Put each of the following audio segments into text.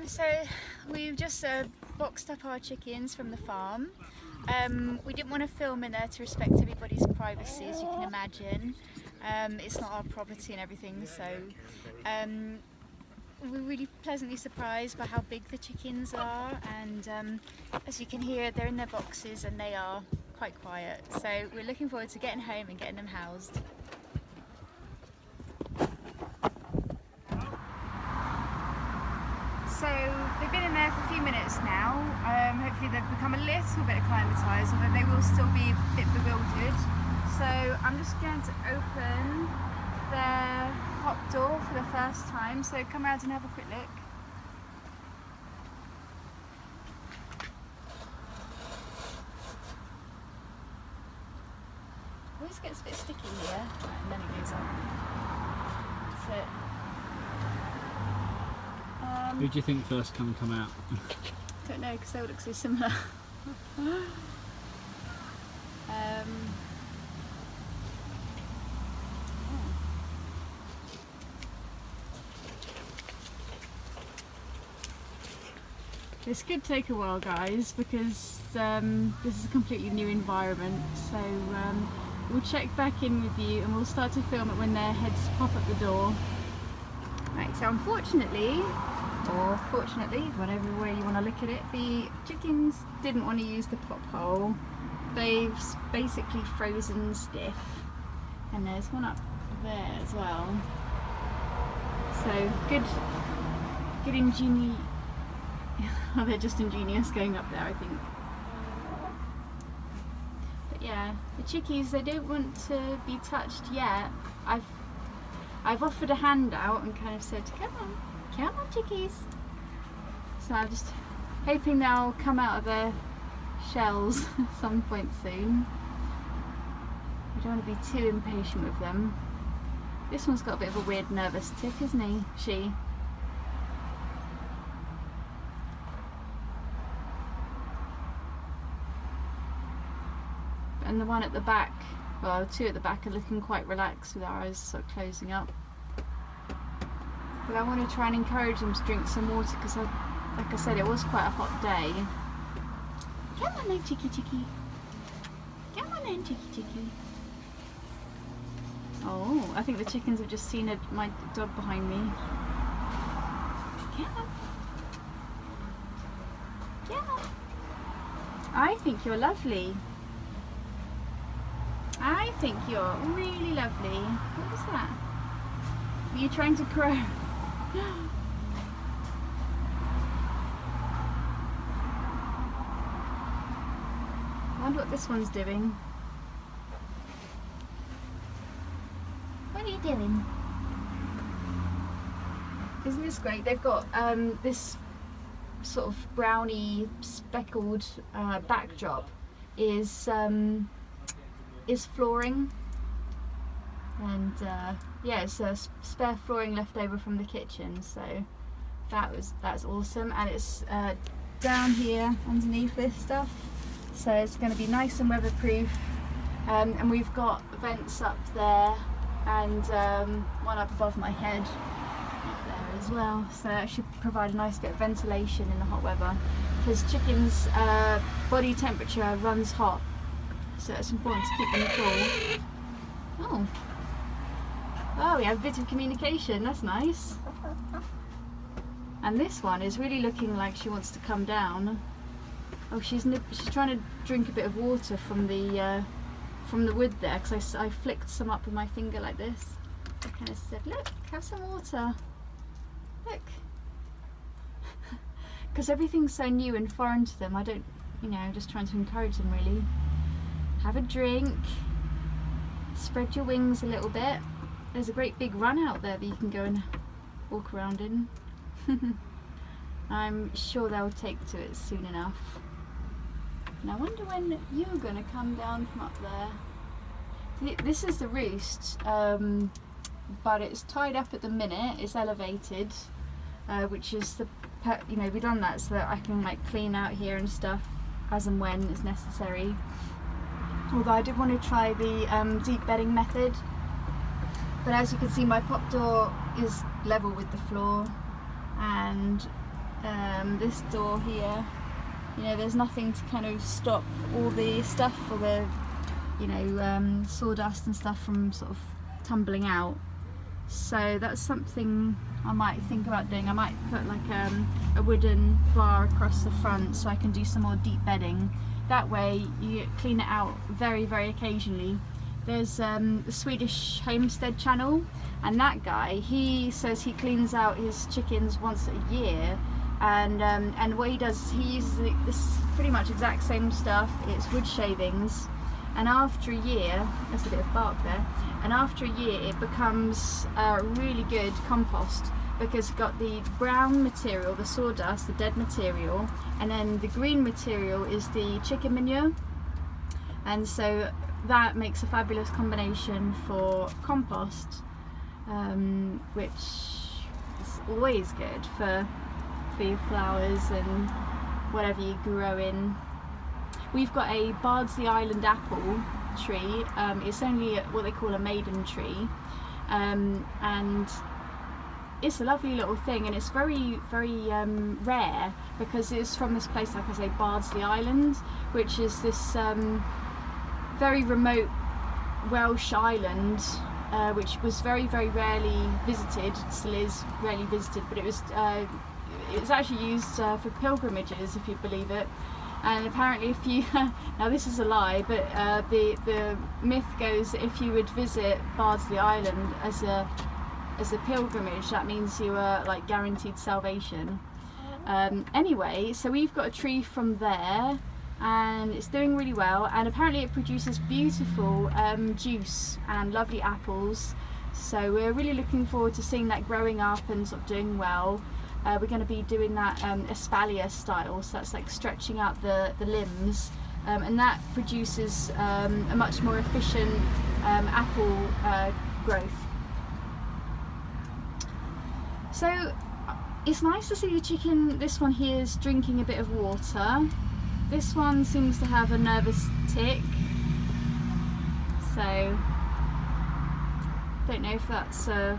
So we've just boxed up our chickens from the farm. We didn't want to film in there to respect everybody's privacy, as you can imagine. It's not our property and everything, so we're really pleasantly surprised by how big the chickens are, and as you can hear, they're in their boxes and they are quite quiet. So we're looking forward to getting home and getting them housed. So they've been in there for a few minutes now. Hopefully they've become a little bit acclimatised, although they will still be a bit bewildered. So I'm just going to open their hop door for the first time. So come around and have a quick look. It always gets a bit sticky here, and then it goes up. That's it. Who do you think first come out? Don't know, because they all look so similar. This could take a while, guys, because this is a completely new environment. So we'll check back in with you and we'll start to film it when their heads pop up the door. Right, so unfortunately, or fortunately, whatever way you want to look at it, the chickens didn't want to use the pop hole. They've basically frozen stiff, and there's one up there as well. So good ingenious. Oh, they're just ingenious going up there, I think. But yeah, the chickies, they don't want to be touched yet. I've offered a hand out and kind of said, come on chickies. So I'm just hoping they'll come out of their shells at some point soon. I don't want to be too impatient with them. This one's got a bit of a weird nervous tick, isn't he? She. And the one at the back, well, two at the back are looking quite relaxed with their eyes sort of closing up. But I want to try and encourage them to drink some water because, like I said, it was quite a hot day. Come on then, chicky. Come on then, chicky. Oh, I think the chickens have just seen my dog behind me. Come on. I think you're lovely. I think you're really lovely. What was that? Were you trying to crow? I wonder what this one's doing. What are you doing? Isn't this great? They've got this sort of browny speckled backdrop is flooring, and yeah, it's spare flooring left over from the kitchen, so that's awesome. And it's down here underneath this stuff, so it's going to be nice and weatherproof, and we've got vents up there and one up above my head up there as well, so that should provide a nice bit of ventilation in the hot weather, because chickens' body temperature runs hot, so it's important to keep them cool. Oh, we have a bit of communication, that's nice. And this one is really looking like she wants to come down. Oh, she's trying to drink a bit of water from the wood there, because I flicked some up with my finger like this. I kind of said, look, have some water. Look. Because everything's so new and foreign to them, I don't, I'm just trying to encourage them really. Have a drink, spread your wings a little bit. There's a great big run out there that you can go and walk around in. I'm sure they'll take to it soon enough. And I wonder when you're going to come down from up there. This is the roost, but it's tied up at the minute. It's elevated, which is we've done that so that I can clean out here and stuff as and when it's necessary. Although I did want to try the deep bedding method, but as you can see, my pop door is level with the floor, and this door here, you know, there's nothing to kind of stop all the stuff or the, you know, sawdust and stuff from sort of tumbling out. So that's something I might think about doing. I might put like a wooden bar across the front so I can do some more deep bedding. That way you clean it out very, very occasionally. There's the Swedish Homestead channel, and that guy, he says he cleans out his chickens once a year, and what he does is he uses this pretty much exact same stuff. It's wood shavings, and after a year, there's a bit of bark there, and after a year it becomes really good compost, because it's got the brown material, the sawdust, the dead material, and then the green material is the chicken manure, and so that makes a fabulous combination for compost, which is always good for your flowers and whatever you grow in. We've got a Bardsley Island apple tree. It's only what they call a maiden tree, and it's a lovely little thing, and it's very, very rare, because it's from this place, like I say, Bardsley Island, which is this very remote Welsh island, which was very, very rarely visited, still is rarely visited, but it was actually used for pilgrimages, if you believe it. And apparently if you, now this is a lie, but the myth goes that if you would visit Bardsley Island as a pilgrimage, that means you were like guaranteed salvation. Anyway, so we've got a tree from there, and it's doing really well, and apparently it produces beautiful juice and lovely apples, so we're really looking forward to seeing that growing up and sort of doing well. We're going to be doing that espalier style, so that's like stretching out the limbs, and that produces a much more efficient apple growth. So it's nice to see the chicken. This one here is drinking a bit of water. This one seems to have a nervous tick, so don't know if that's a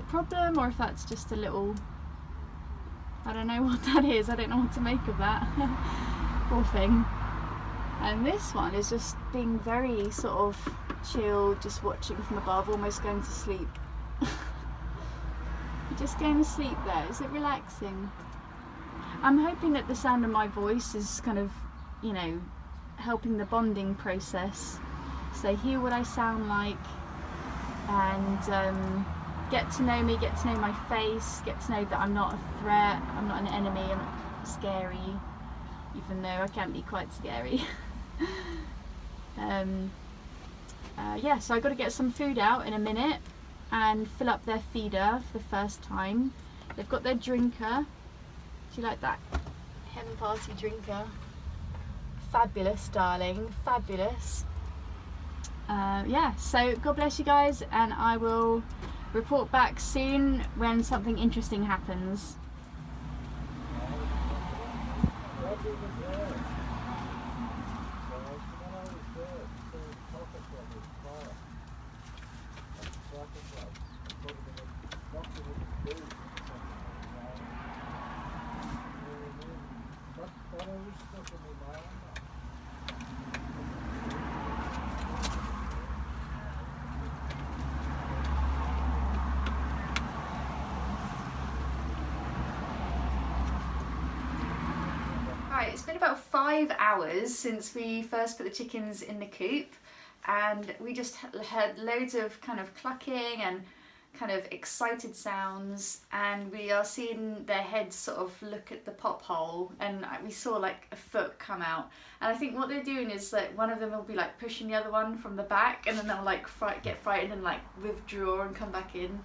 problem or if that's just a little, I don't know what that is. I don't know what to make of that. Poor thing. And this one is just being very sort of chilled, just watching from above, almost going to sleep. Just going to sleep there. Is it relaxing? I'm hoping that the sound of my voice is kind of, you know, helping the bonding process. So they hear what I sound like, and get to know me, get to know my face, get to know that I'm not a threat, I'm not an enemy, I'm not scary, even though I can be quite scary. Yeah, so I've got to get some food out in a minute and fill up their feeder for the first time. They've got their drinker. Do you like that? Hen party drinker. Fabulous, darling, fabulous. Yeah, so God bless you guys, and I will report back soon when something interesting happens. Right, it's been about 5 hours since we first put the chickens in the coop, and we just heard loads of kind of clucking and kind of excited sounds, and we are seeing their heads sort of look at the pop hole, and we saw like a foot come out, and I think what they're doing is that one of them will be like pushing the other one from the back, and then they'll like get frightened and like withdraw and come back in.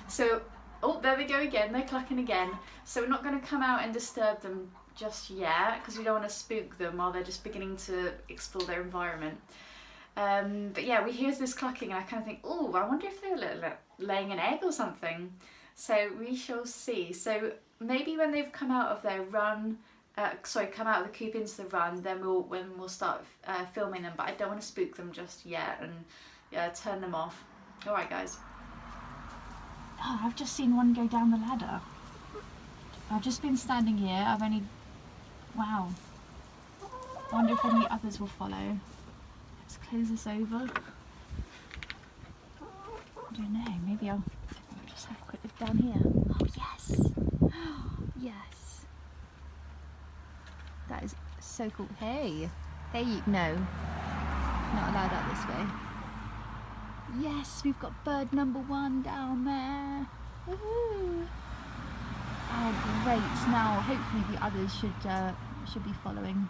So, oh, there they go again, they're clucking again. So we're not going to come out and disturb them just yet, because we don't want to spook them while they're just beginning to explore their environment. But yeah, we hear this clucking, and I kind of think, oh, I wonder if they're laying an egg or something. So we shall see. So maybe when they've come out of their run, come out of the coop into the run, then we'll start filming them. But I don't want to spook them just yet and turn them off. All right, guys. Oh, I've just seen one go down the ladder. I've just been standing here. I've only... Wow. I wonder if any others will follow. Let's close this over. I don't know, maybe I'll just have a quick look down here. Oh yes! Yes! That is so cool. Hey! No. Not allowed out this way. Yes, we've got bird number 1 down there. Woohoo! Oh great, now hopefully the others should be following.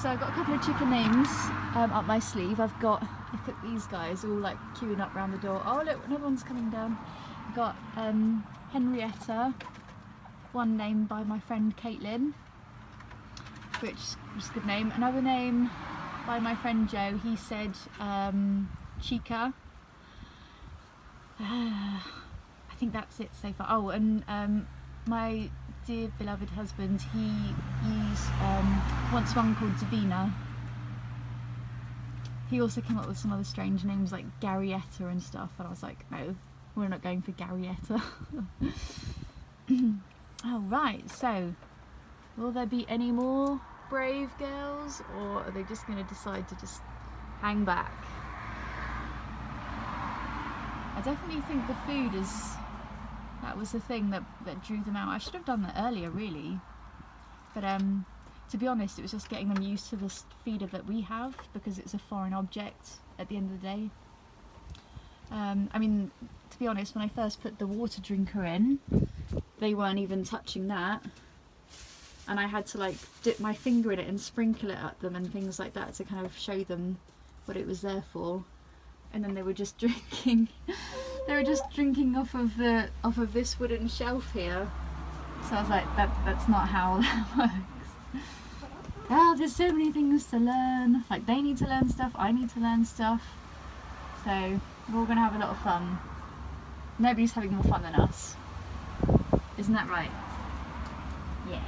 So I've got a couple of chicken names up my sleeve. I've got, look at these guys all like queuing up around the door. Oh look, another one's coming down. I've got Henrietta, one named by my friend Caitlin, which is a good name. Another name by my friend Joe, he said Chica. I think that's it so far. Oh, and my dear beloved husband, he's wants one called Davina. He also came up with some other strange names like Garyetta and stuff, and I was like, no, we're not going for Garyetta. Oh right, so will there be any more brave girls, or are they just going to decide to just hang back? I definitely think the food is... That was the thing that drew them out. I should have done that earlier, really. But to be honest, it was just getting them used to this feeder that we have, because it's a foreign object at the end of the day. I mean, to be honest, when I first put the water drinker in, they weren't even touching that. And I had to like dip my finger in it and sprinkle it at them and things like that to kind of show them what it was there for. And then they were just drinking. They were just drinking off of this wooden shelf here. So I was like, that's not how that works. Oh, there's so many things to learn. Like they need to learn stuff, I need to learn stuff. So we're all gonna have a lot of fun. Nobody's having more fun than us. Isn't that right? Yeah.